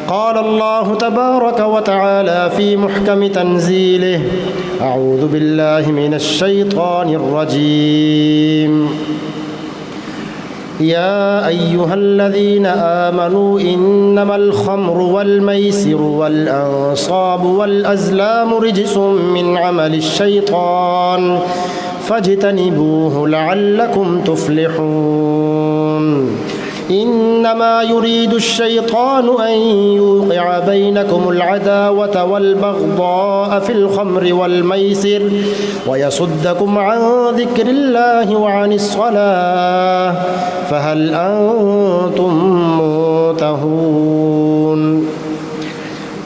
قال الله تبارك وتعالى في محكم تنزيله: أعوذ بالله من الشيطان الرجيم. يا أيها الذين آمنوا إنما الخمر والميسر والأنصاب والأزلام رجس من عمل الشيطان فاجتنبوه لعلكم تفلحون. إنما يريد الشيطان أن يوقع بينكم العداوة والبغضاء في الخمر والميسر ويصدكم عن ذكر الله وعن الصلاة فهل أنتم منتهون.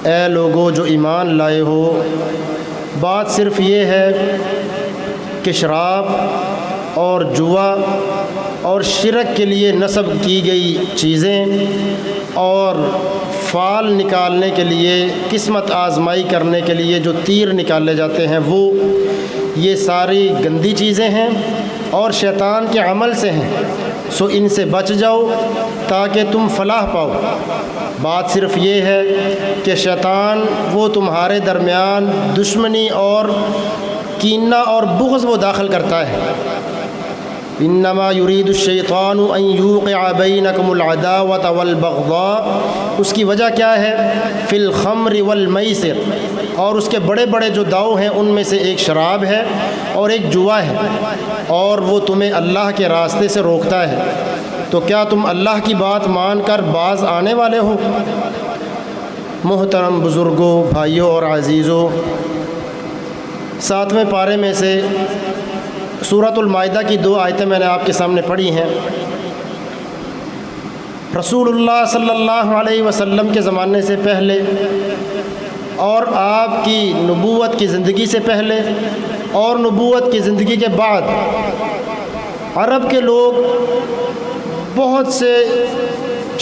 اے لوگو جو ایمان لائے ہو، بات صرف یہ ہے کہ شراب اور جوا اور شرک کے لیے نصب کی گئی چیزیں اور فال نکالنے کے لیے، قسمت آزمائی کرنے کے لیے جو تیر نکالے جاتے ہیں، وہ یہ ساری گندی چیزیں ہیں اور شیطان کے عمل سے ہیں، سو ان سے بچ جاؤ تاکہ تم فلاح پاؤ. بات صرف یہ ہے کہ شیطان وہ تمہارے درمیان دشمنی اور کینہ اور بغض وہ داخل کرتا ہے. انما یرید الشیطان ان یوقع بینکم العداوۃ والبغضاء، اس کی وجہ کیا ہے؟ فی الخمر والمیسر، اور اس کے بڑے بڑے جو داؤ ہیں ان میں سے ایک شراب ہے اور ایک جوا ہے، اور وہ تمہیں اللہ کے راستے سے روکتا ہے. تو کیا تم اللہ کی بات مان کر باز آنے والے ہو؟ محترم بزرگوں، بھائیوں اور عزیزوں، 7ویں پارے میں سے سورۃ المائدہ کی 2 آیتیں میں نے آپ کے سامنے پڑھی ہیں. رسول اللہ صلی اللہ علیہ وسلم کے زمانے سے پہلے اور آپ کی نبوت کی زندگی سے پہلے اور نبوت کی زندگی کے بعد عرب کے لوگ بہت سے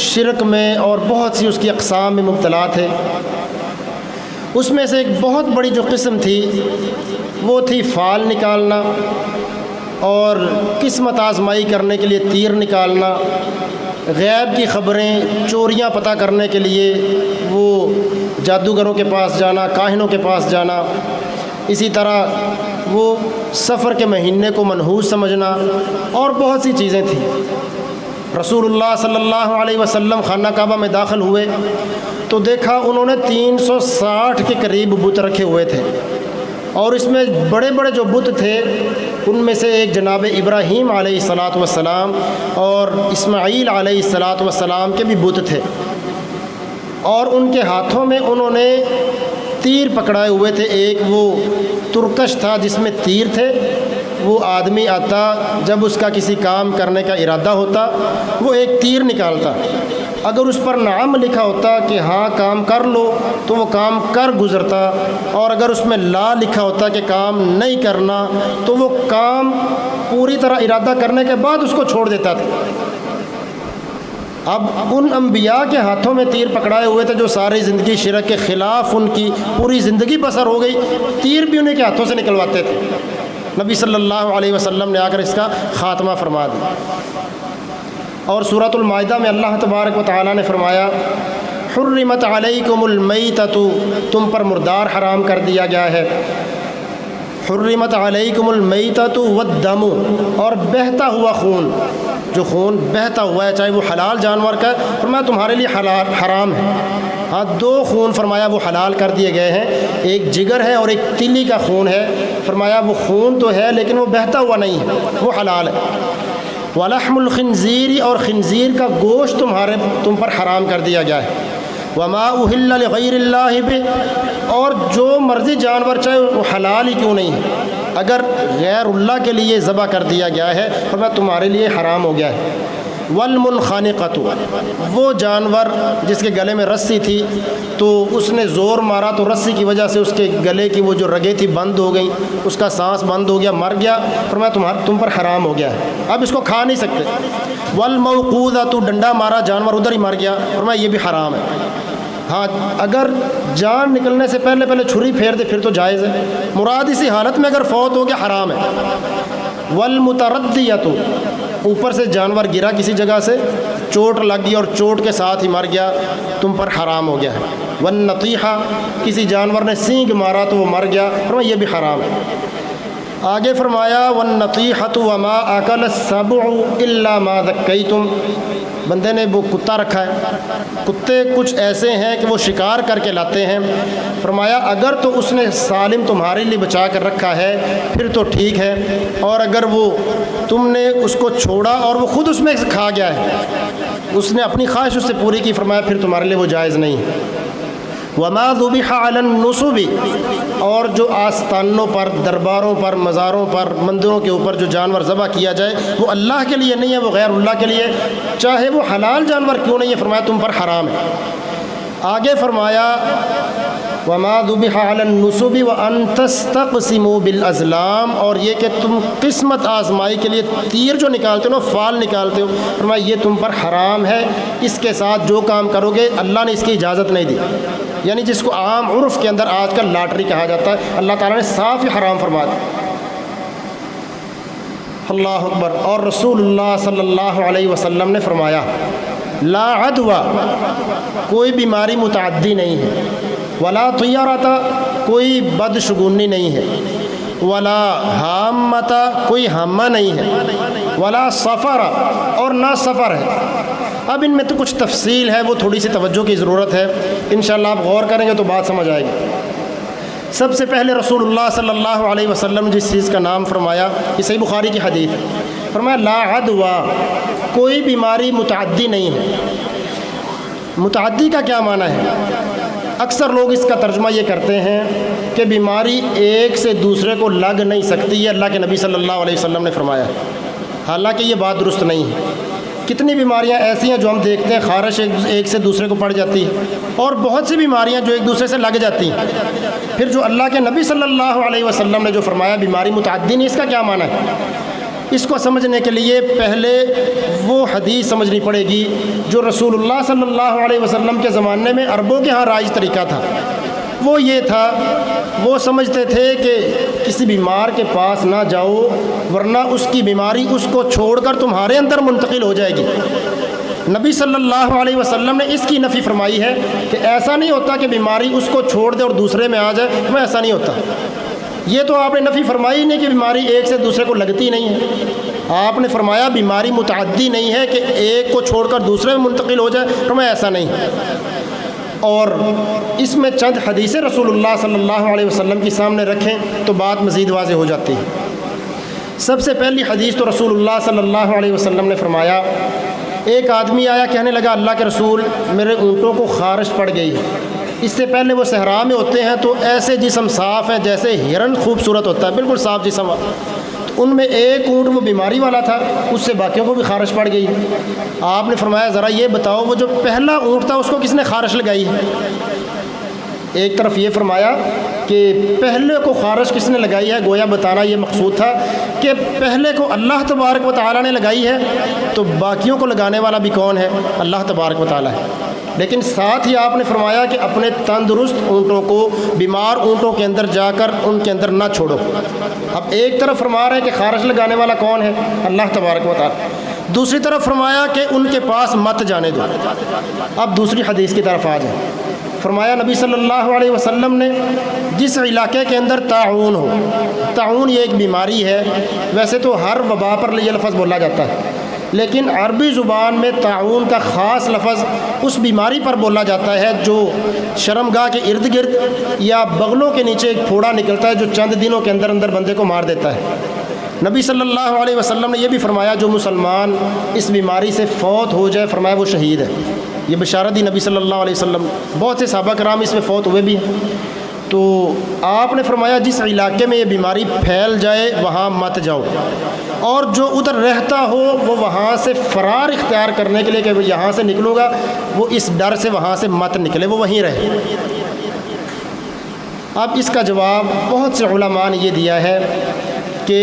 شرک میں اور بہت سی اس کی اقسام میں مبتلا تھے. اس میں سے ایک بہت بڑی جو قسم تھی وہ تھی فال نکالنا اور قسمت آزمائی کرنے کے لیے تیر نکالنا، غیب کی خبریں چوریاں پتہ کرنے کے لیے وہ جادوگروں کے پاس جانا، کاہنوں کے پاس جانا، اسی طرح وہ سفر کے مہینے کو منحوس سمجھنا اور بہت سی چیزیں تھیں. رسول اللہ صلی اللہ علیہ وسلم خانہ کعبہ میں داخل ہوئے تو دیکھا انہوں نے 360 کے قریب بت رکھے ہوئے تھے، اور اس میں بڑے بڑے جو بت تھے ان میں سے ایک جناب ابراہیم علیہ الصلاۃ والسلام اور اسماعیل علیہ الصلاۃ والسلام کے بھی بت تھے، اور ان کے ہاتھوں میں انہوں نے تیر پکڑائے ہوئے تھے. ایک وہ ترکش تھا جس میں تیر تھے، وہ آدمی آتا جب اس کا کسی کام کرنے کا ارادہ ہوتا وہ ایک تیر نکالتا، اگر اس پر نعم لکھا ہوتا کہ ہاں کام کر لو تو وہ کام کر گزرتا، اور اگر اس میں لا لکھا ہوتا کہ کام نہیں کرنا تو وہ کام پوری طرح ارادہ کرنے کے بعد اس کو چھوڑ دیتا تھا. اب ان انبیاء کے ہاتھوں میں تیر پکڑائے ہوئے تھے جو ساری زندگی شرک کے خلاف ان کی پوری زندگی بسر ہو گئی، تیر بھی انہیں کے ہاتھوں سے نکلواتے تھے. نبی صلی اللہ علیہ وسلم نے آ کر اس کا خاتمہ فرما دیا. اور سورۃ المائدہ میں اللہ تبارک و تعالیٰ نے فرمایا: حرمت علیکم المیتۃ، تم پر مردار حرام کر دیا گیا ہے. حرمت علیکم المیتۃ والدم، اور بہتا ہوا خون، جو خون بہتا ہوا ہے چاہے وہ حلال جانور کا، فرمایا تمہارے لیے حرام ہے. ہاں 2 خون فرمایا وہ حلال کر دیے گئے ہیں، ایک جگر ہے اور ایک تلی کا خون ہے. فرمایا وہ خون تو ہے لیکن وہ بہتا ہوا نہیں ہے، وہ حلال ہے. ولحم الخنزیر، اور خنزیر کا گوشت تم پر حرام کر دیا گیا ہے. وما اہل لغیر اللہ بہ، اور جو مرضی جانور چاہے وہ حلال ہی کیوں نہیں ہے، اگر غیر اللہ کے لیے ذبح کر دیا گیا ہے فرمایا تمہارے لیے حرام ہو گیا ہے. والمنخنقۃ، وہ جانور جس کے گلے میں رسی تھی تو اس نے زور مارا تو رسی کی وجہ سے اس کے گلے کی وہ جو رگیں تھی بند ہو گئیں، اس کا سانس بند ہو گیا، مر گیا، فرمایا تم پر حرام ہو گیا ہے، اب اس کو کھا نہیں سکتے. والموقوذۃ، ڈنڈا مارا جانور ادھر ہی مر گیا، فرمایا یہ بھی حرام ہے. ہاں اگر جان نکلنے سے پہلے چھری پھیر دے پھر تو جائز ہے، مراد اسی حالت میں اگر فوت ہو گیا حرام ہے. والمتردیۃ، اوپر سے جانور گرا کسی جگہ سے چوٹ لگ گئی اور چوٹ کے ساتھ ہی مر گیا تم پر حرام ہو گیا ہے۔ والنطیحہ کسی جانور نے سینگ مارا تو وہ مر گیا، فرمایا یہ بھی حرام ہے۔ آگے فرمایا والنطیحۃ وما اکل السبع الا ما ذکیتم، بندے نے وہ کتا رکھا ہے، کتے کچھ ایسے ہیں کہ وہ شکار کر کے لاتے ہیں، فرمایا اگر تو اس نے سالم تمہارے لیے بچا کر رکھا ہے پھر تو ٹھیک ہے، اور اگر وہ تم نے اس کو چھوڑا اور وہ خود اس میں سے کھا گیا ہے، اس نے اپنی خواہش اس سے پوری کی، فرمایا پھر تمہارے لیے وہ جائز نہیں ہے۔ وما ذبح علی النصب، اور جو آستانوں پر، درباروں پر، مزاروں پر، مندروں کے اوپر جو جانور ذبح کیا جائے وہ اللہ کے لیے نہیں ہے، وہ غیر اللہ کے لیے، چاہے وہ حلال جانور کیوں نہیں ہے، فرمایا تم پر حرام ہے۔ آگے فرمایا وما ذبح علی النصب وان تستقسموا بالازلام، اور یہ کہ تم قسمت آزمائی کے لیے تیر جو نکالتے ہو نا، فال نکالتے ہو، فرمایا یہ تم پر حرام ہے، اس کے ساتھ جو کام کرو گے اللہ نے اس کی اجازت نہیں دی، یعنی جس کو عام عرف کے اندر آج کل لاٹری کہا جاتا ہے، اللہ تعالیٰ نے صاف ہی حرام فرما دیا۔ اللہ اکبر۔ اور رسول اللہ صلی اللہ علیہ وسلم نے فرمایا لا عدوى، کوئی بیماری متعدی نہیں ہے، ولا طیرۃ، کوئی بدشگونی نہیں ہے، ولا حامۃ، کوئی حامہ نہیں ہے، ولا سفر، اور نہ سفر ہے۔ اب ان میں تو کچھ تفصیل ہے، وہ تھوڑی سی توجہ کی ضرورت ہے، انشاءاللہ آپ غور کریں گے تو بات سمجھ آئے گی۔ سب سے پہلے رسول اللہ صلی اللہ علیہ وسلم نے جس چیز کا نام فرمایا، یہ صحیح بخاری کی حدیث ہے، فرمایا لا عدوى، کوئی بیماری متعدی نہیں ہے۔ متعدی کا کیا معنی ہے؟ اکثر لوگ اس کا ترجمہ یہ کرتے ہیں کہ بیماری ایک سے دوسرے کو لگ نہیں سکتی، یہ اللہ کے نبی صلی اللہ علیہ وسلم نے فرمایا، حالانکہ یہ بات درست نہیں ہے۔ کتنی بیماریاں ایسی ہیں جو ہم دیکھتے ہیں خارش ایک سے دوسرے کو پڑ جاتی ہے، اور بہت سی بیماریاں جو ایک دوسرے سے لگ جاتی ہیں۔ پھر جو اللہ کے نبی صلی اللہ علیہ وسلم نے جو فرمایا بیماری متعدی نہیں، اس کا کیا معنی ہے؟ اس کو سمجھنے کے لیے پہلے وہ حدیث سمجھنی پڑے گی جو رسول اللہ صلی اللہ علیہ وسلم کے زمانے میں عربوں کے ہاں رائج طریقہ تھا۔ وہ یہ تھا، وہ سمجھتے تھے کہ کسی بیمار کے پاس نہ جاؤ ورنہ اس کی بیماری اس کو چھوڑ کر تمہارے اندر منتقل ہو جائے گی۔ نبی صلی اللہ علیہ وسلم نے اس کی نفی فرمائی ہے کہ ایسا نہیں ہوتا کہ بیماری اس کو چھوڑ دے اور دوسرے میں آ جائے، وہ ایسا نہیں ہوتا۔ یہ تو آپ نے نفی فرمائی نہیں کہ بیماری ایک سے دوسرے کو لگتی نہیں ہے، آپ نے فرمایا بیماری متعدی نہیں ہے کہ ایک کو چھوڑ کر دوسرے میں منتقل ہو جائے، فرمایا ایسا نہیں۔ اور اس میں چند حدیثیں رسول اللہ صلی اللہ علیہ وسلم کی سامنے رکھیں تو بات مزید واضح ہو جاتی ہے۔ سب سے پہلی حدیث تو رسول اللہ صلی اللہ علیہ وسلم نے فرمایا، ایک آدمی آیا کہنے لگا اللہ کے رسول میرے اونٹوں کو خارش پڑ گئی، اس سے پہلے وہ صحرا میں ہوتے ہیں تو ایسے جسم صاف ہیں جیسے ہرن خوبصورت ہوتا ہے، بالکل صاف جسم، ان میں ایک اونٹ وہ بیماری والا تھا، اس سے باقیوں کو بھی خارش پڑ گئی۔ آپ نے فرمایا ذرا یہ بتاؤ وہ جو پہلا اونٹ تھا اس کو کس نے خارش لگائی ہے؟ ایک طرف یہ فرمایا کہ پہلے کو خارش کس نے لگائی ہے، گویا بتانا یہ مقصود تھا کہ پہلے کو اللہ تبارک و تعالیٰ نے لگائی ہے تو باقیوں کو لگانے والا بھی کون ہے؟ اللہ تبارک و تعالیٰ ہے۔ لیکن ساتھ ہی آپ نے فرمایا کہ اپنے تندرست اونٹوں کو بیمار اونٹوں کے اندر جا کر ان کے اندر نہ چھوڑو۔ اب ایک طرف فرما رہے ہیں کہ خارش لگانے والا کون ہے؟ اللہ تبارک و تعالیٰ، دوسری طرف فرمایا کہ ان کے پاس مت جانے دو۔ اب دوسری حدیث کی طرف آ جائیں، فرمایا نبی صلی اللہ علیہ وسلم نے جس علاقے کے اندر طاعون ہو، طاعون یہ ایک بیماری ہے، ویسے تو ہر وبا پر یہ لفظ بولا جاتا ہے لیکن عربی زبان میں طاعون کا خاص لفظ اس بیماری پر بولا جاتا ہے جو شرمگاہ کے ارد گرد یا بغلوں کے نیچے ایک پھوڑا نکلتا ہے جو چند دنوں کے اندر اندر بندے کو مار دیتا ہے۔ نبی صلی اللہ علیہ وسلم نے یہ بھی فرمایا جو مسلمان اس بیماری سے فوت ہو جائے فرمایا وہ شہید ہے، یہ بشارت دی نبی صلی اللہ علیہ وسلم۔ بہت سے صحابہ کرام اس میں فوت ہوئے بھی ہیں، تو آپ نے فرمایا جس علاقے میں یہ بیماری پھیل جائے وہاں مت جاؤ، اور جو ادھر رہتا ہو وہ وہاں سے فرار اختیار کرنے کے لیے کہ یہاں سے نکلوں گا، وہ اس ڈر سے وہاں سے مت نکلے، وہ وہیں رہے۔ اب اس کا جواب بہت سے علماء نے یہ دیا ہے کہ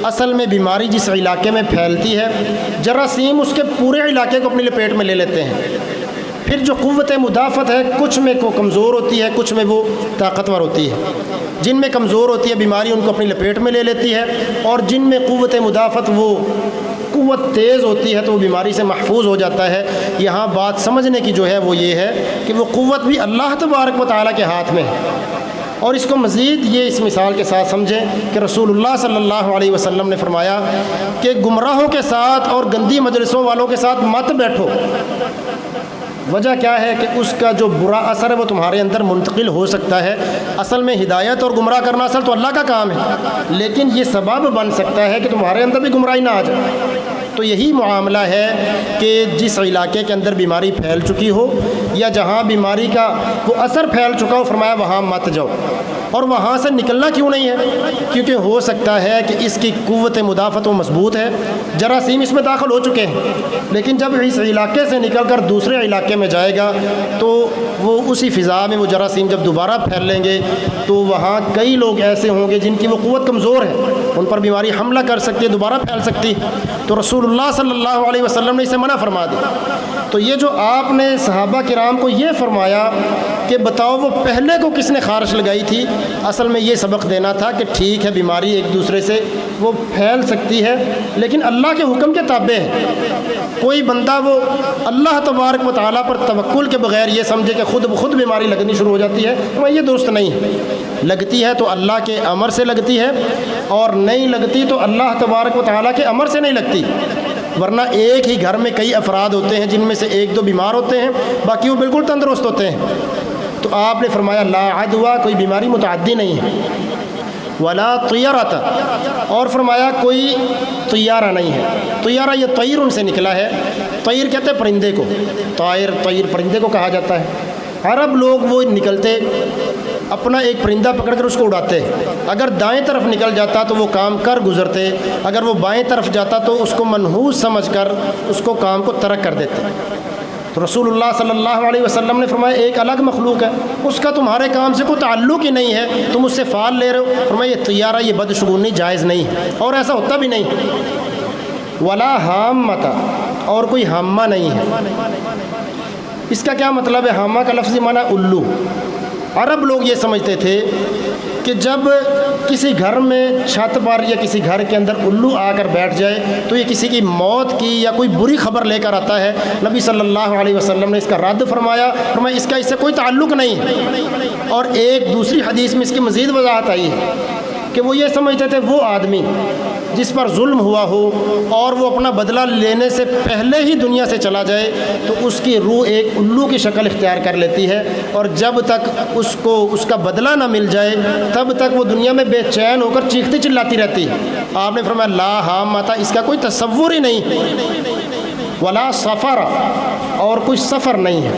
اصل میں بیماری جس علاقے میں پھیلتی ہے جراثیم اس کے پورے علاقے کو اپنی لپیٹ میں لے لیتے ہیں، پھر جو قوت مدافعت ہے کچھ میں کو کمزور ہوتی ہے کچھ میں وہ طاقتور ہوتی ہے، جن میں کمزور ہوتی ہے بیماری ان کو اپنی لپیٹ میں لے لیتی ہے، اور جن میں قوت مدافعت وہ قوت تیز ہوتی ہے تو وہ بیماری سے محفوظ ہو جاتا ہے۔ یہاں بات سمجھنے کی جو ہے وہ یہ ہے کہ وہ قوت بھی اللہ تبارک و تعالیٰ کے ہاتھ میں ہے۔ اور اس کو مزید یہ اس مثال کے ساتھ سمجھیں کہ رسول اللہ صلی اللہ علیہ وسلم نے فرمایا کہ گمراہوں کے ساتھ اور گندی مجلسوں والوں کے ساتھ مت بیٹھو۔ وجہ کیا ہے کہ اس کا جو برا اثر ہے وہ تمہارے اندر منتقل ہو سکتا ہے۔ اصل میں ہدایت اور گمراہ کرنا اصل تو اللہ کا کام ہے، لیکن یہ سبب بن سکتا ہے کہ تمہارے اندر بھی گمراہی نہ آ جائے۔ تو یہی معاملہ ہے کہ جس علاقے کے اندر بیماری پھیل چکی ہو یا جہاں بیماری کا وہ اثر پھیل چکا ہو، فرمایا وہاں مت جاؤ۔ اور وہاں سے نکلنا کیوں نہیں ہے؟ کیونکہ ہو سکتا ہے کہ اس کی قوت مدافعت و مضبوط ہے، جراثیم اس میں داخل ہو چکے ہیں، لیکن جب اس علاقے سے نکل کر دوسرے علاقے میں جائے گا تو وہ اسی فضا میں وہ جراثیم جب دوبارہ پھیل لیں گے تو وہاں کئی لوگ ایسے ہوں گے جن کی وہ قوت کمزور ہے، ان پر بیماری حملہ کر سکتی ہے، دوبارہ پھیل سکتی ہے۔ تو رسول اللہ صلی اللہ علیہ وسلم نے اسے منع فرما دیا۔ تو یہ جو آپ نے صحابہ کرام کو یہ فرمایا کہ بتاؤ وہ پہلے کو کس نے خارش لگائی تھی، اصل میں یہ سبق دینا تھا کہ ٹھیک ہے بیماری ایک دوسرے سے وہ پھیل سکتی ہے، لیکن اللہ کے حکم کے تابع ہے۔ کوئی بندہ وہ اللہ تبارک و تعالیٰ پر توکل کے بغیر یہ سمجھے کہ خود بخود بیماری لگنی شروع ہو جاتی ہے، وہ یہ درست نہیں ہے۔ لگتی ہے تو اللہ کے امر سے لگتی ہے، اور نہیں لگتی تو اللہ تبارک و تعالیٰ کے امر سے نہیں لگتی۔ ورنہ ایک ہی گھر میں کئی افراد ہوتے ہیں جن میں سے ایک دو بیمار ہوتے ہیں، باقی وہ بالکل تندرست ہوتے ہیں۔ تو آپ نے فرمایا لا عدویٰ، کوئی بیماری متعدی نہیں ہے، ولا طیرۃ، اور فرمایا کوئی طیارہ نہیں ہے۔ طیارہ یہ طیر ان سے نکلا ہے، طیر کہتے ہیں پرندے کو، طیر پرندے کو کہا جاتا ہے۔ عرب لوگ وہ نکلتے اپنا ایک پرندہ پکڑ کر اس کو اڑاتے، اگر دائیں طرف نکل جاتا تو وہ کام کر گزرتے، اگر وہ بائیں طرف جاتا تو اس کو منحوس سمجھ کر اس کو کام کو ترک کر دیتے۔ تو رسول اللہ صلی اللہ علیہ وسلم نے فرمایا ایک الگ مخلوق ہے، اس کا تمہارے کام سے کوئی تعلق ہی نہیں ہے، تم اس سے فال لے رہے ہو۔ فرمایا یہ طیارہ، یہ بدشگونی جائز نہیں ہے، اور ایسا ہوتا بھی نہیں۔ ولا حامۃ، اور کوئی حامہ نہیں ہے۔ اس کا کیا مطلب ہے؟ حامہ کا لفظی معنی الو۔ عرب لوگ یہ سمجھتے تھے کہ جب کسی گھر میں چھت پر یا کسی گھر کے اندر الو آ کر بیٹھ جائے تو یہ کسی کی موت کی یا کوئی بری خبر لے کر آتا ہے۔ نبی صلی اللہ علیہ وسلم نے اس کا رد فرمایا، فرمایا اس کا اس سے کوئی تعلق نہیں۔ اور ایک دوسری حدیث میں اس کی مزید وضاحت آئی ہے کہ وہ یہ سمجھتے تھے وہ آدمی جس پر ظلم ہوا ہو اور وہ اپنا بدلہ لینے سے پہلے ہی دنیا سے چلا جائے تو اس کی روح ایک الو کی شکل اختیار کر لیتی ہے، اور جب تک اس کو اس کا بدلہ نہ مل جائے تب تک وہ دنیا میں بے چین ہو کر چیختی چلاتی رہتی ہے۔ آپ نے فرمایا لا حامۃ، اس کا کوئی تصور ہی نہیں۔ ولا سفر، اور کوئی سفر نہیں ہے۔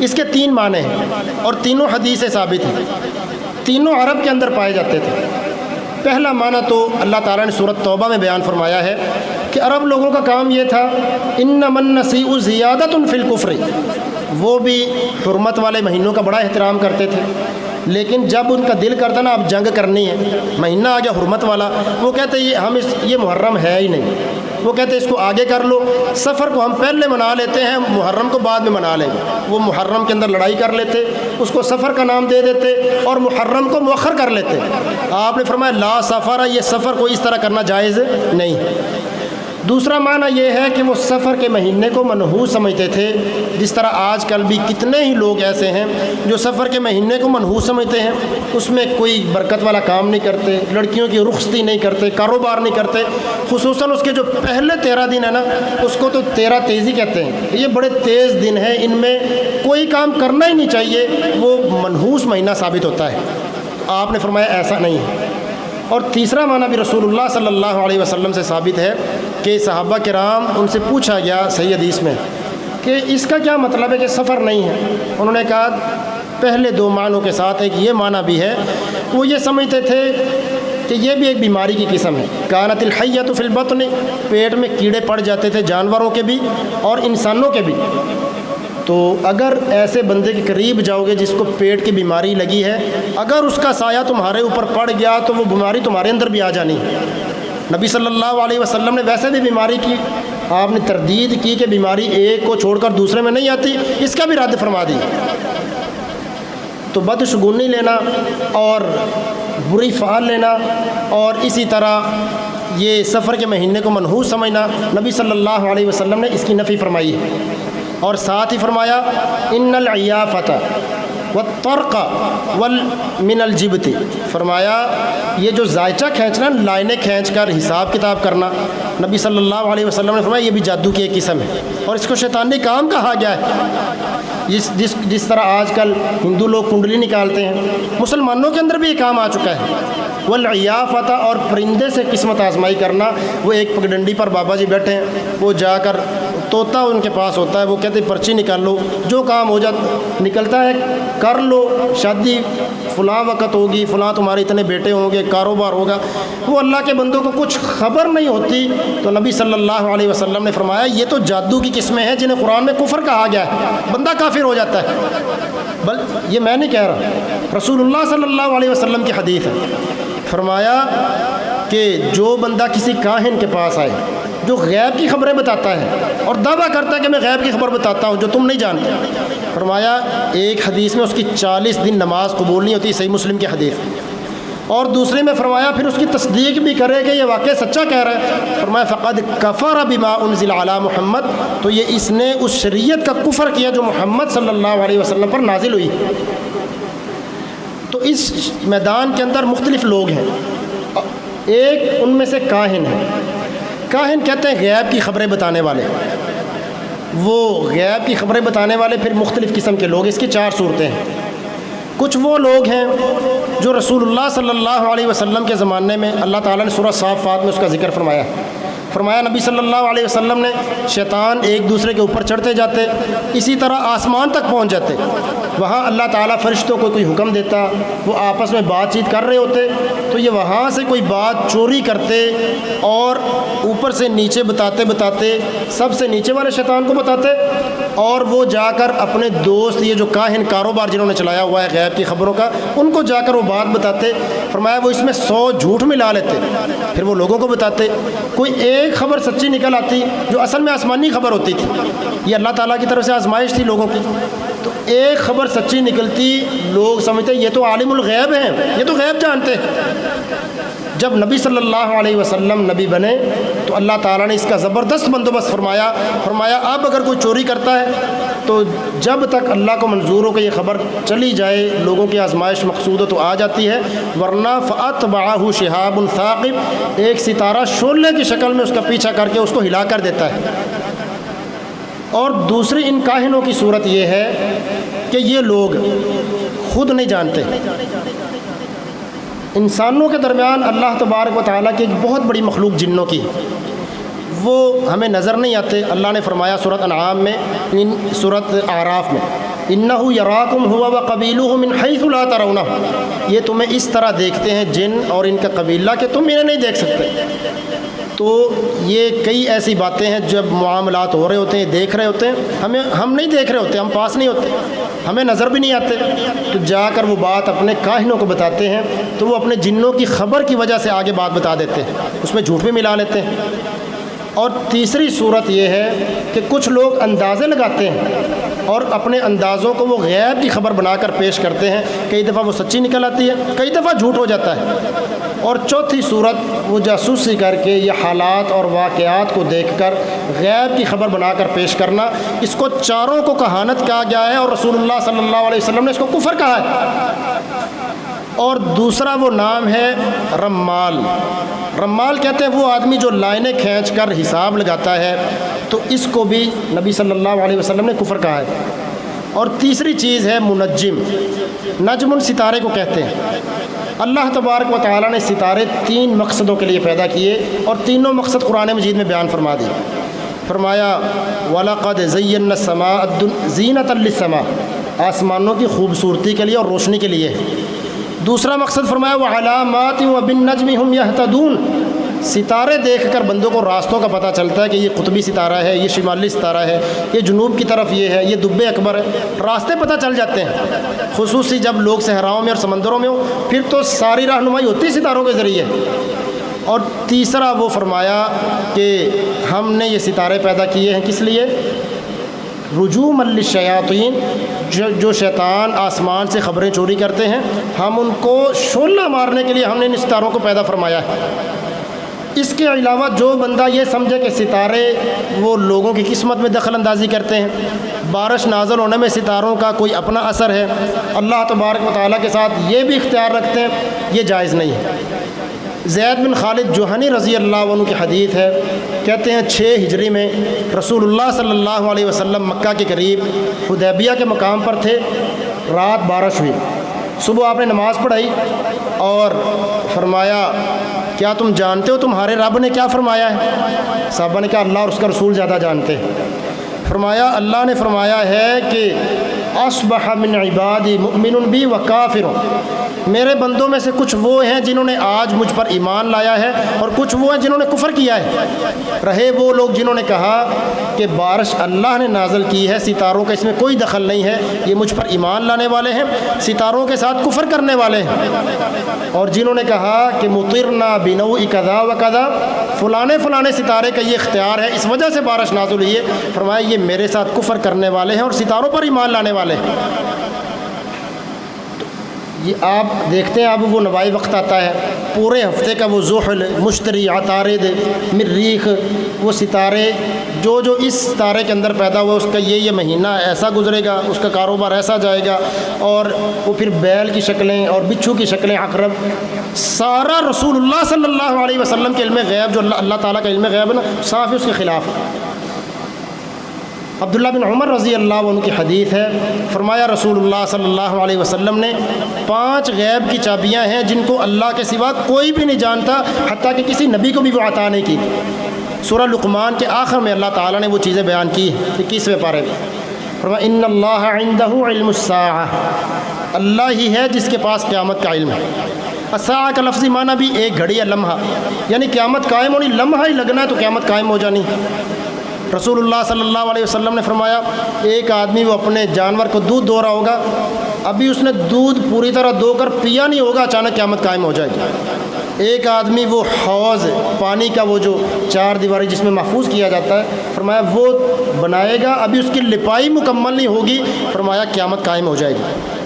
اس کے تین معنی ہیں اور تینوں حدیث ثابت ہیں، تینوں عرب کے اندر پائے جاتے تھے۔ پہلا معنی تو اللہ تعالیٰ نے سورۃ توبہ میں بیان فرمایا ہے کہ عرب لوگوں کا کام یہ تھا انما النسیء زیادۃ فی الکفر، وہ بھی حرمت والے مہینوں کا بڑا احترام کرتے تھے، لیکن جب ان کا دل کرتا نا اب جنگ کرنی ہے، مہینہ آ گیا حرمت والا، وہ کہتے یہ محرم ہے ہی نہیں، وہ کہتے اس کو آگے کر لو، سفر کو ہم پہلے منا لیتے ہیں، محرم کو بعد میں منا لیں گے۔ وہ محرم کے اندر لڑائی کر لیتے، اس کو سفر کا نام دے دیتے اور محرم کو مؤخر کر لیتے۔ آپ نے فرمایا لا سفر، یہ سفر کو اس طرح کرنا جائز نہیں۔ دوسرا معنی یہ ہے کہ وہ سفر کے مہینے کو منحوس سمجھتے تھے، جس طرح آج کل بھی کتنے ہی لوگ ایسے ہیں جو سفر کے مہینے کو منحوس سمجھتے ہیں، اس میں کوئی برکت والا کام نہیں کرتے، لڑکیوں کی رخصتی نہیں کرتے، کاروبار نہیں کرتے، خصوصاً اس کے جو پہلے 13 دن ہے نا اس کو تو 13 تیزی کہتے ہیں، یہ بڑے تیز دن ہیں، ان میں کوئی کام کرنا ہی نہیں چاہیے، وہ منحوس مہینہ ثابت ہوتا ہے۔ آپ نے فرمایا ایسا نہیں ہے۔ اور تیسرا معنی بھی رسول اللہ صلی اللہ علیہ وسلم سے ثابت ہے کہ صحابہ کرام ان سے پوچھا گیا صحیح حدیث میں کہ اس کا کیا مطلب ہے کہ سفر نہیں ہے؟ انہوں نے کہا پہلے دو معنوں کے ساتھ ایک یہ معنی بھی ہے، وہ یہ سمجھتے تھے کہ یہ بھی ایک بیماری کی قسم ہے، کانت الحیۃ فی البطن، پیٹ میں کیڑے پڑ جاتے تھے جانوروں کے بھی اور انسانوں کے بھی۔ تو اگر ایسے بندے کے قریب جاؤ گے جس کو پیٹ کی بیماری لگی ہے، اگر اس کا سایہ تمہارے اوپر پڑ گیا تو وہ بیماری تمہارے اندر بھی آ جانی ہے۔ نبی صلی اللہ علیہ وسلم نے ویسے بھی بیماری کی، آپ نے تردید کی کہ بیماری ایک کو چھوڑ کر دوسرے میں نہیں آتی، اس کا بھی رد فرما دی۔ تو بدشگونی لینا اور بری فعال لینا اور اسی طرح یہ سفر کے مہینے کو منحوس سمجھنا، نبی صلی اللہ علیہ وسلم نے اس کی نفی فرمائی ہے، اور ساتھ ہی فرمایا ان العیافۃ والطرق من الجبت، فرمایا یہ جو ذائچہ کھینچنا، لائنیں کھینچ کر حساب کتاب کرنا، نبی صلی اللہ علیہ وسلم نے فرمایا یہ بھی جادو کی ایک قسم ہے، اور اس کو شیطانی کام کہا گیا ہے۔ جس طرح آج کل ہندو لوگ کنڈلی نکالتے ہیں، مسلمانوں کے اندر بھی یہ کام آ چکا ہے۔ والعیافۃ، اور پرندے سے قسمت آزمائی کرنا، وہ ایک پگڈنڈی پر بابا جی بیٹھے ہیں، وہ جا کر طوطا ان کے پاس ہوتا ہے، وہ کہتے ہیں پرچی نکال لو، جو کام ہو جاتا نکلتا ہے کر لو، شادی فلاں وقت ہوگی، فلاں تمہارے اتنے بیٹے ہوں گے، کاروبار ہوگا۔ وہ اللہ کے بندوں کو کچھ خبر نہیں ہوتی، تو نبی صلی اللہ علیہ وسلم نے فرمایا یہ تو جادو کی قسمیں ہیں جنہیں قرآن میں کفر کہا گیا ہے، بندہ کافر ہو جاتا ہے۔ یہ میں نہیں کہہ رہا، رسول اللہ صلی اللہ علیہ وسلم کی حدیث ہے، فرمایا کہ جو بندہ کسی کاہن کے پاس آئے جو غیب کی خبریں بتاتا ہے اور دعویٰ کرتا ہے کہ میں غیب کی خبر بتاتا ہوں جو تم نہیں جانتے، فرمایا ایک حدیث میں اس کی 40 دن نماز قبول نہیں ہوتی، صحیح مسلم کی حدیث، اور دوسرے میں فرمایا پھر اس کی تصدیق بھی کرے کہ یہ واقعہ سچا کہہ رہا ہے، فرمایا فقد کفر بما انزل علی محمد، تو یہ اس نے اس شریعت کا کفر کیا جو محمد صلی اللہ علیہ وسلم پر نازل ہوئی۔ تو اس میدان کے اندر مختلف لوگ ہیں، ایک ان میں سے کاہن ہے، کاہن کہتے ہیں غیب کی خبریں بتانے والے، وہ غیب کی خبریں بتانے والے پھر مختلف قسم کے لوگ، اس کی 4 صورتیں ہیں۔ کچھ وہ لوگ ہیں جو رسول اللہ صلی اللہ علیہ وسلم کے زمانے میں اللہ تعالیٰ نے سورہ صافات میں اس کا ذکر فرمایا نبی صلی اللہ علیہ وسلم نے شیطان ایک دوسرے کے اوپر چڑھتے جاتے، اسی طرح آسمان تک پہنچ جاتے، وہاں اللہ تعالیٰ فرشتوں کو کوئی حکم دیتا، وہ آپس میں بات چیت کر رہے ہوتے تو یہ وہاں سے کوئی بات چوری کرتے اور اوپر سے نیچے بتاتے بتاتے سب سے نیچے والے شیطان کو بتاتے، اور وہ جا کر اپنے دوست یہ جو کاہن کاروبار جنہوں نے چلایا ہوا ہے غیب کی خبروں کا، ان کو جا کر وہ بات بتاتے، فرمایا وہ اس میں 100 جھوٹ ملا لیتے، پھر وہ لوگوں کو بتاتے، کوئی ایک خبر سچی نکل آتی جو اصل میں آسمانی خبر ہوتی تھی، یہ اللہ تعالیٰ کی طرف سے آزمائش تھی لوگوں کی، تو ایک خبر سچی نکلتی، لوگ سمجھتے یہ تو عالم الغیب ہیں، یہ تو غیب جانتے۔ جب نبی صلی اللہ علیہ وسلم نبی بنے تو اللہ تعالیٰ نے اس کا زبردست بندوبست فرمایا اب اگر کوئی چوری کرتا ہے تو جب تک اللہ کو منظور ہو کہ یہ خبر چلی جائے، لوگوں کی آزمائش مقصود ہو تو آ جاتی ہے، ورنہ فَأَتْبَعَهُ شِهَابٌ ثَاقِبٌ، ایک ستارہ شعلے کی شکل میں اس کا پیچھا کر کے اس کو ہلا کر دیتا ہے۔ اور دوسری ان کاہنوں کی صورت یہ ہے کہ یہ لوگ خود نہیں جانتے، انسانوں کے درمیان اللہ تبارک و تعالیٰ کی ایک بہت بڑی مخلوق جنوں کی، وہ ہمیں نظر نہیں آتے۔ اللہ نے فرمایا سورۃ انعام میں، سورۃ اعراف میں، اِنَّهُ يَرَاكُمْ هُوَ وَقَبِيلُهُ مِنْ حَيْثُ لَا تَرَوْنَهُ، یہ تمہیں اس طرح دیکھتے ہیں جن اور ان کا قبیلہ کہ تم انہیں نہیں دیکھ سکتے۔ تو یہ کئی ایسی باتیں ہیں جب معاملات ہو رہے ہوتے ہیں، دیکھ رہے ہوتے ہیں، ہم نہیں دیکھ رہے ہوتے، ہم پاس نہیں ہوتے، ہمیں نظر بھی نہیں آتے، تو جا کر وہ بات اپنے کاہنوں کو بتاتے ہیں تو وہ اپنے جنوں کی خبر کی وجہ سے آگے بات بتا دیتے ہیں، اس میں جھوٹ بھی ملا لیتے ہیں۔ اور تیسری صورت یہ ہے کہ کچھ لوگ اندازے لگاتے ہیں اور اپنے اندازوں کو وہ غیب کی خبر بنا کر پیش کرتے ہیں، کئی دفعہ وہ سچی نکل آتی ہے، کئی دفعہ جھوٹ ہو جاتا ہے۔ اور چوتھی صورت وہ جاسوسی کر کے یہ حالات اور واقعات کو دیکھ کر غیب کی خبر بنا کر پیش کرنا، اس کو چاروں کو کہانت کہا گیا ہے اور رسول اللہ صلی اللہ علیہ وسلم نے اس کو کفر کہا ہے۔ اور دوسرا وہ نام ہے رمال۔ رمال کہتے ہیں وہ آدمی جو لائنیں کھینچ کر حساب لگاتا ہے، تو اس کو بھی نبی صلی اللہ علیہ وسلم نے کفر کہا ہے۔ اور تیسری چیز ہے منجم۔ نجم ستارے کو کہتے ہیں۔ اللہ تبارک و تعالیٰ نے ستارے 3 مقصدوں کے لیے پیدا کیے اور تینوں مقصد قرآن مجید میں بیان فرما دی۔ فرمایا وَلَقَدْ زَيَّنَّا السَّمَاءَ زِينَةً لِلسَّمَاءِ، آسمانوں کی خوبصورتی کے لیے اور روشنی کے لیے۔ دوسرا مقصد فرمایا وَعَلَامَاتٍ وَبِالنَّجْمِ هُمْ يَهْتَدُونَ، ستارے دیکھ کر بندوں کو راستوں کا پتہ چلتا ہے کہ یہ قطبی ستارہ ہے، یہ شمالی ستارہ ہے، یہ جنوب کی طرف یہ ہے، یہ دب اکبر ہے، راستے پتہ چل جاتے ہیں، خصوصی جب لوگ صحراؤں میں اور سمندروں میں ہوں، پھر تو ساری رہنمائی ہوتی ہے ستاروں کے ذریعے۔ اور تیسرا وہ فرمایا کہ ہم نے یہ ستارے پیدا کیے ہیں کس لیے؟ رجوما للشیاطین، جو شیطان آسمان سے خبریں چوری کرتے ہیں، ہم ان کو شعلہ مارنے کے لیے ہم نے ان ستاروں کو پیدا فرمایا ہے۔ اس کے علاوہ جو بندہ یہ سمجھے کہ ستارے وہ لوگوں کی قسمت میں دخل اندازی کرتے ہیں، بارش نازل ہونے میں ستاروں کا کوئی اپنا اثر ہے، اللہ تبارک و تعالیٰ کے ساتھ یہ بھی اختیار رکھتے ہیں، یہ جائز نہیں ہے۔ زید بن خالد جوہنی رضی اللہ عنہ کی حدیث ہے، کہتے ہیں 6 ہجری میں رسول اللہ صلی اللہ علیہ وسلم مکہ کے قریب حدیبیہ کے مقام پر تھے، رات بارش ہوئی، صبح آپ نے نماز پڑھائی اور فرمایا کیا تم جانتے ہو تمہارے رب نے کیا فرمایا ہے؟ صحابہ نے کہا اللہ اور اس کا رسول زیادہ جانتے ہیں۔ فرمایا اللہ نے فرمایا ہے کہ اصبح من عبادی مؤمن بی و کافر، میرے بندوں میں سے کچھ وہ ہیں جنہوں نے آج مجھ پر ایمان لایا ہے اور کچھ وہ ہیں جنہوں نے کفر کیا ہے۔ رہے وہ لوگ جنہوں نے کہا کہ بارش اللہ نے نازل کی ہے، ستاروں کا اس میں کوئی دخل نہیں ہے، یہ مجھ پر ایمان لانے والے ہیں، ستاروں کے ساتھ کفر کرنے والے ہیں، اور جنہوں نے کہا کہ مطرنا بنوع کذا و کذا، فلانے فلانے ستارے کا یہ اختیار ہے، اس وجہ سے بارش نازل ہوئی ہے، فرمایا یہ میرے ساتھ کفر کرنے والے ہیں اور ستاروں پر ایمان لانے والے ہیں۔ یہ آپ دیکھتے ہیں اب وہ نوائی وقت آتا ہے، پورے ہفتے کا وہ زحل، مشتری، عطارد، مریخ، وہ ستارے جو اس ستارے کے اندر پیدا ہوا اس کا یہ مہینہ ایسا گزرے گا، اس کا کاروبار ایسا جائے گا، اور وہ پھر بیل کی شکلیں اور بچھو کی شکلیں، عقرب، سارا رسول اللہ صلی اللہ علیہ وسلم کے علم غیب، جو اللہ تعالیٰ کا علم غیب ہے نا، صاف اس کے خلاف ہے۔ عبداللہ بن عمر رضی اللہ عنہ کی حدیث ہے، فرمایا رسول اللہ صلی اللہ علیہ وسلم نے 5 غیب کی چابیاں ہیں جن کو اللہ کے سوا کوئی بھی نہیں جانتا، حتیٰ کہ کسی نبی کو بھی وہ عطا نہیں کی۔ سورہ لقمان کے آخر میں اللہ تعالیٰ نے وہ چیزیں بیان کی، 21ویں پارے میں فرمایا ان اللہ عندہ علم الساعہ، اللہ ہی ہے جس کے پاس قیامت کا علم ہے۔ الساعہ کا لفظی معنی بھی ایک گھڑی یا لمحہ، یعنی قیامت قائم ہونی، لمحہ ہی لگنا ہے تو قیامت قائم ہو جانی۔ رسول اللہ صلی اللہ علیہ وسلم نے فرمایا ایک آدمی وہ اپنے جانور کو دودھ دو رہا ہوگا، ابھی اس نے دودھ پوری طرح دو کر پیا نہیں ہوگا، اچانک قیامت قائم ہو جائے گی۔ ایک آدمی وہ حوض پانی کا وہ جو 4 دیواری جس میں محفوظ کیا جاتا ہے، فرمایا وہ بنائے گا، ابھی اس کی لپائی مکمل نہیں ہوگی، فرمایا قیامت قائم ہو جائے گی۔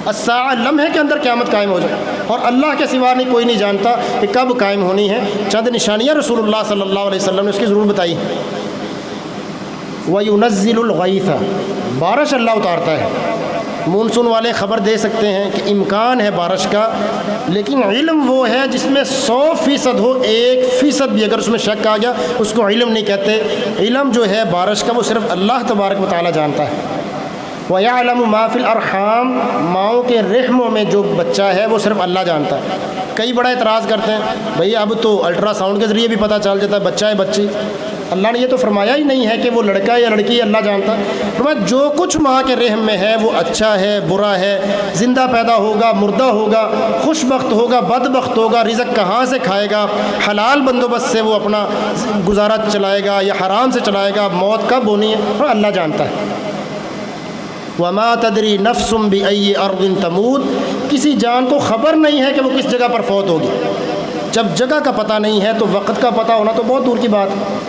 الساعہ لمحے کے اندر قیامت قائم ہو جائے، اور اللہ کے سوا نہیں کوئی نہیں جانتا کہ کب قائم ہونی ہے۔ چند نشانیاں رسول اللہ صلی اللہ علیہ وسلم نے اس کی ضرور بتائی۔ وَيُنَزِّلُ الْغَيْثَ، بارش اللہ اتارتا ہے۔ مونسون والے خبر دے سکتے ہیں کہ امکان ہے بارش کا، لیکن علم وہ ہے جس میں 100% ہو، 1% بھی اگر اس میں شک آ گیا اس کو علم نہیں کہتے۔ علم جو ہے بارش کا وہ صرف اللہ تبارک و تعالیٰ جانتا ہے۔ وَيَعْلَمُ مَا فِي الْأَرْحَامِ، ماؤں کے رحموں میں جو بچہ ہے وہ صرف اللہ جانتا ہے۔ کئی بڑا اعتراض کرتے ہیں بھئی اب تو الٹرا ساؤنڈ کے ذریعے بھی پتہ چل جاتا ہے بچہ ہے بچی، اللہ نے یہ تو فرمایا ہی نہیں ہے کہ وہ لڑکا ہے یا لڑکی ہے، اللہ جانتا ہے۔ فرمایا جو کچھ ماں کے رحم میں ہے وہ اچھا ہے برا ہے، زندہ پیدا ہوگا مردہ ہوگا، خوش بخت ہوگا بدبخت ہوگا، رزق کہاں سے کھائے گا، حلال بندوبست سے وہ اپنا گزارا چلائے گا یا حرام سے چلائے گا، موت کب ہونی ہے، اور اللہ جانتا ہے۔ وما تدری نفس بأی ارض تموت، کسی جان کو خبر نہیں ہے کہ وہ کس جگہ پر فوت ہوگی۔ جب جگہ کا پتہ نہیں ہے تو وقت کا پتہ ہونا تو بہت دور کی بات ہے۔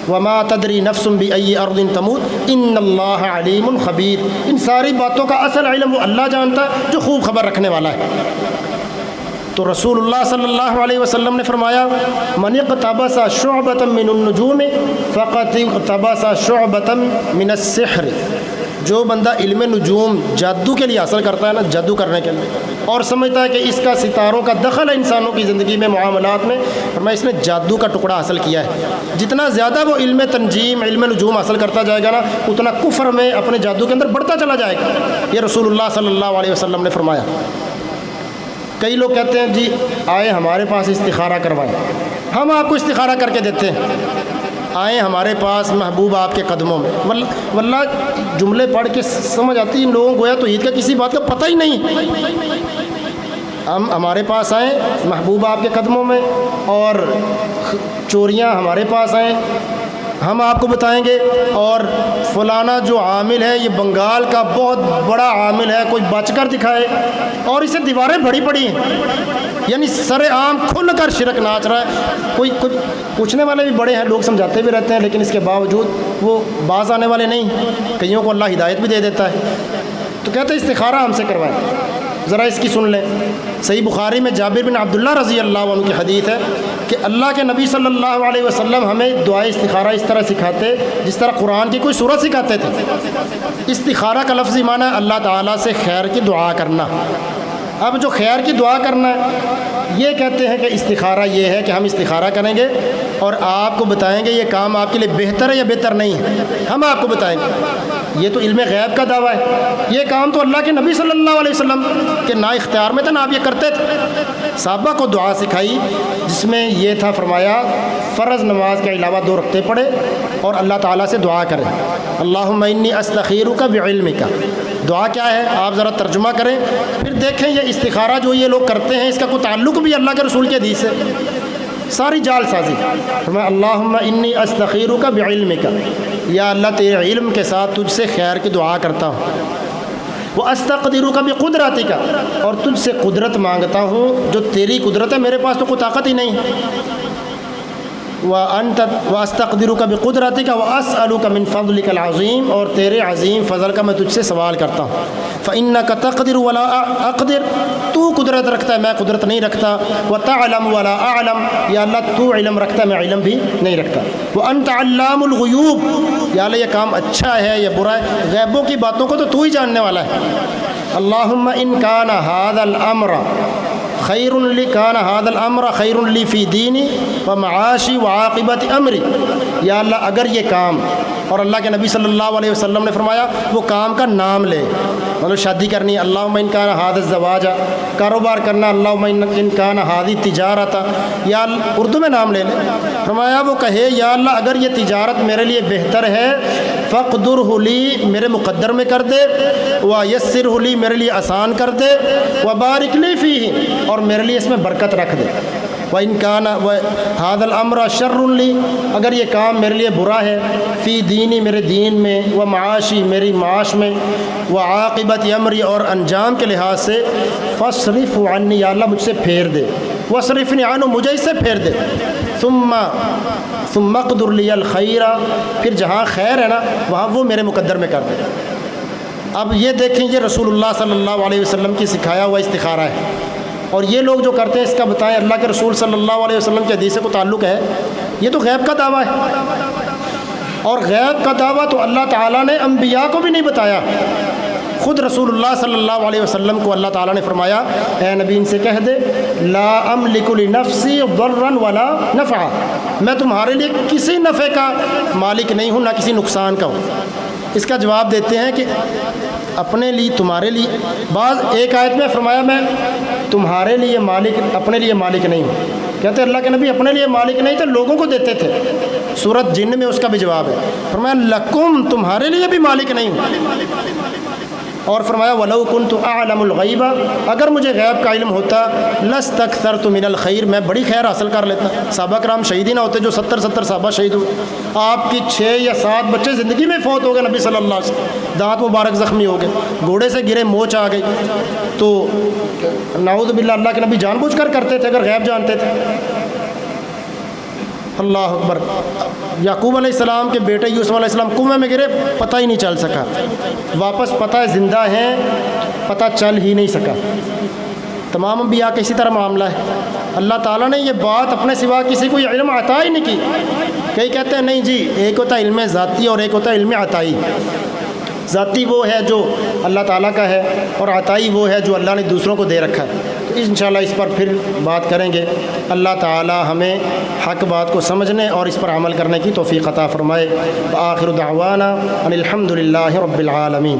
وما تدری نفس بأی ارض تموت ان اللہ علیم خبیر، ان ساری باتوں کا اصل علم وہ اللہ جانتا ہے جو خوب خبر رکھنے والا ہے۔ تو رسول اللہ صلی اللہ علیہ وسلم نے فرمایا من اقتبس شعبۃ من النجوم فقد اقتبس شعبۃ من السحر، جو بندہ علم نجوم جادو کے لیے حاصل کرتا ہے نا، جادو کرنے کے لیے، اور سمجھتا ہے کہ اس کا ستاروں کا دخل ہے انسانوں کی زندگی میں معاملات میں، فرمایا اس نے جادو کا ٹکڑا حاصل کیا ہے۔ جتنا زیادہ وہ علم تنجیم علم نجوم حاصل کرتا جائے گا نا، اتنا کفر میں اپنے جادو کے اندر بڑھتا چلا جائے گا۔ یہ رسول اللہ صلی اللہ علیہ وسلم نے فرمایا۔ کئی لوگ کہتے ہیں جی آئے ہمارے پاس استخارہ کروائیں، ہم آپ کو استخارہ کر کے دیتے ہیں، آئیں ہمارے پاس محبوب آپ کے قدموں میں۔ واللہ جملے پڑھ کے سمجھ آتی ان لوگوں کو گویا تو عید کا کسی بات کا پتہ ہی نہیں۔ ہم ہمارے پاس آئیں محبوب آپ کے قدموں میں، اور چوریاں ہمارے پاس آئیں، ہم آپ کو بتائیں گے، اور فلانا جو عامل ہے یہ بنگال کا بہت بڑا عامل ہے، کوئی بچ کر دکھائے، اور اسے دیواریں بڑی بڑی ہیں، یعنی سر عام کھل کر شرک ناچ رہا ہے۔ کوئی پوچھنے والے بھی بڑے ہیں، لوگ سمجھاتے بھی رہتے ہیں، لیکن اس کے باوجود وہ باز آنے والے نہیں، کئیوں کو اللہ ہدایت بھی دے دیتا ہے۔ تو کہتے ہیں استخارہ ہم سے کروائیں۔ ذرا اس کی سن لیں۔ صحیح بخاری میں جابر بن عبداللہ رضی اللہ عنہ کی حدیث ہے کہ اللہ کے نبی صلی اللہ علیہ وسلم ہمیں دعائے استخارہ اس طرح سکھاتے جس طرح قرآن کی کوئی سورت سکھاتے تھے۔ استخارہ کا لفظی معنی ہے اللہ تعالیٰ سے خیر کی دعا کرنا۔ اب جو خیر کی دعا کرنا ہے یہ کہتے ہیں کہ استخارہ یہ ہے کہ ہم استخارہ کریں گے اور آپ کو بتائیں گے یہ کام آپ کے لیے بہتر ہے یا بہتر نہیں ہے، ہم آپ کو بتائیں گے۔ یہ تو علم غیب کا دعویٰ ہے۔ یہ کام تو اللہ کے نبی صلی اللہ علیہ وسلم کے نا اختیار میں تھا نا، آپ یہ کرتے تھے۔ صحابہ کو دعا سکھائی جس میں یہ تھا، فرمایا فرض نماز کے علاوہ 2 رکعتیں پڑھے اور اللہ تعالیٰ سے دعا کریں، اللہم انی استخیرک بعلمک۔ دعا کیا ہے آپ ذرا ترجمہ کریں، پھر دیکھیں یہ استخارہ جو یہ لوگ کرتے ہیں اس کا کوئی تعلق بھی اللہ کے رسول کے حدیث سے، ساری جال سازی۔ فرمایا اللہم انی استخیرک بعلمک، یا اللہ تیرے علم کے ساتھ تجھ سے خیر کی دعا کرتا ہوں، واستقدرک بقدرتک، اور تجھ سے قدرت مانگتا ہوں جو تیری قدرت ہے، میرے پاس تو کوئی طاقت ہی نہیں ہے۔ واستقدرک بقدرتک واسألک من فضلک العظیم، اور تیرے عظیم فضل کا میں تجھ سے سوال کرتا ہوں۔ فإنک تقدر ولا اقدر، تو قدرت رکھتا ہے میں قدرت نہیں رکھتا۔ وتعلم ولا اعلم، یا اللہ تو علم رکھتا ہے میں علم بھی نہیں رکھتا۔ وانت علام الغیوب، یا اللہ یہ کام اچھا ہے یا برا ہے، غیبوں کی باتوں کو تو ہی جاننے والا ہے۔ اللہم ان کان ھذا الامر خیر لی، کان ھذا الامر خیر لی فی دینی ومعاشی وعاقبت امری، یا اللہ اگر یہ کام، اور اللہ کے نبی صلی اللہ علیہ وسلم نے فرمایا وہ کام کا نام لے، مطلب شادی کرنی اللہم ان کان ھذا الزواج، کاروبار کرنا اللہم ان کان ھذی تجارت، یا اردو میں نام لے لے۔ فرمایا وہ کہے یا اللہ اگر یہ تجارت میرے لیے بہتر ہے فقدرہ لی، میرے مقدر میں کر دے، ویسرہ لی، میرے لیے آسان کر دے، وبارک لی فیہ، اور میرے لیے اس میں برکت رکھ دے۔ وَإِن كَانَ هَذَا الْأَمْرَ شَرٌّ لِّي، اگر یہ کام میرے لیے برا ہے، فی دینی، میرے دین میں، ومعاشی، میری معاش میں، وعاقبت امری، اور انجام کے لحاظ سے، فاصرف عنی، یا اللہ مجھ سے پھیر دے، واصرفنی عنہ، مجھے اس سے پھیر دے، ثم اقدر لی الخیر، پھر جہاں خیر ہے نا وہاں وہ میرے مقدر میں کر دے۔ اب یہ دیکھیں یہ رسول اللہ صلی اللہ علیہ وسلم کی سکھایا ہوا استخارہ ہے، اور یہ لوگ جو کرتے ہیں اس کا بتائیں اللہ کے رسول صلی اللہ علیہ وسلم کے حدیث سے کوئی تعلق ہے؟ یہ تو غیب کا دعویٰ ہے، اور غیب کا دعویٰ تو اللہ تعالیٰ نے انبیاء کو بھی نہیں بتایا۔ خود رسول اللہ صلی اللہ علیہ وسلم کو اللہ تعالیٰ نے فرمایا اے نبی ان سے کہہ دے لا املک لنفسی ضرا ولا نفعا، میں تمہارے لیے کسی نفع کا مالک نہیں ہوں نہ کسی نقصان کا ہوں۔ اس کا جواب دیتے ہیں کہ اپنے لیے تمہارے لیے، بعض ایک آیت میں فرمایا میں تمہارے لیے مالک، اپنے لیے مالک نہیں ہوں۔ کہتے اللہ کے نبی اپنے لیے مالک نہیں تھے، لوگوں کو دیتے تھے۔ سورۃ جن میں اس کا بھی جواب ہے، فرمایا لکم، تمہارے لیے بھی مالک نہیں ہوں۔ اور فرمایا وَلَوْ كُنْتُ أَعْلَمُ الْغَيْبَ، اگر مجھے غیب کا علم ہوتا لَاسْتَكْثَرْتُ مِنَ الْخَيْرِ، میں بڑی خیر حاصل کر لیتا۔ صحابہ کرام شہید ہی نہ ہوتے جو 70 صحابہ شہید ہوئے، آپ کی 6 یا 7 بچے زندگی میں فوت ہو گئے نبی صلی اللہ علیہ وسلم، دانت مبارک زخمی ہو گئے، گھوڑے سے گرے موچ آ گئی، تو نعوذ باللہ اللہ کے نبی جان بوجھ کر کرتے تھے اگر غیب جانتے تھے۔ اللہ اکبر۔ یعقوب علیہ السلام کے بیٹے یوسف علیہ السلام کنویں میں گرے، پتہ ہی نہیں چل سکا، واپس پتہ ہے زندہ ہیں، پتہ چل ہی نہیں سکا۔ تمام انبیاء کا اسی طرح معاملہ ہے، اللہ تعالیٰ نے یہ بات اپنے سوا کسی کو یہ علم عطا ہی نہیں کی۔ کئی کہتے ہیں نہیں جی، ایک ہوتا ہے علم ذاتی اور ایک ہوتا ہے علم عطائی۔ ذاتی وہ ہے جو اللہ تعالیٰ کا ہے، اور عطائی وہ ہے جو اللہ نے دوسروں کو دے رکھا ہے۔ تو انشاءاللہ اس پر پھر بات کریں گے۔ اللہ تعالیٰ ہمیں حق بات کو سمجھنے اور اس پر عمل کرنے کی توفیق عطا فرمائے۔ وآخر دعوانا ان الحمد للہ رب العالمین۔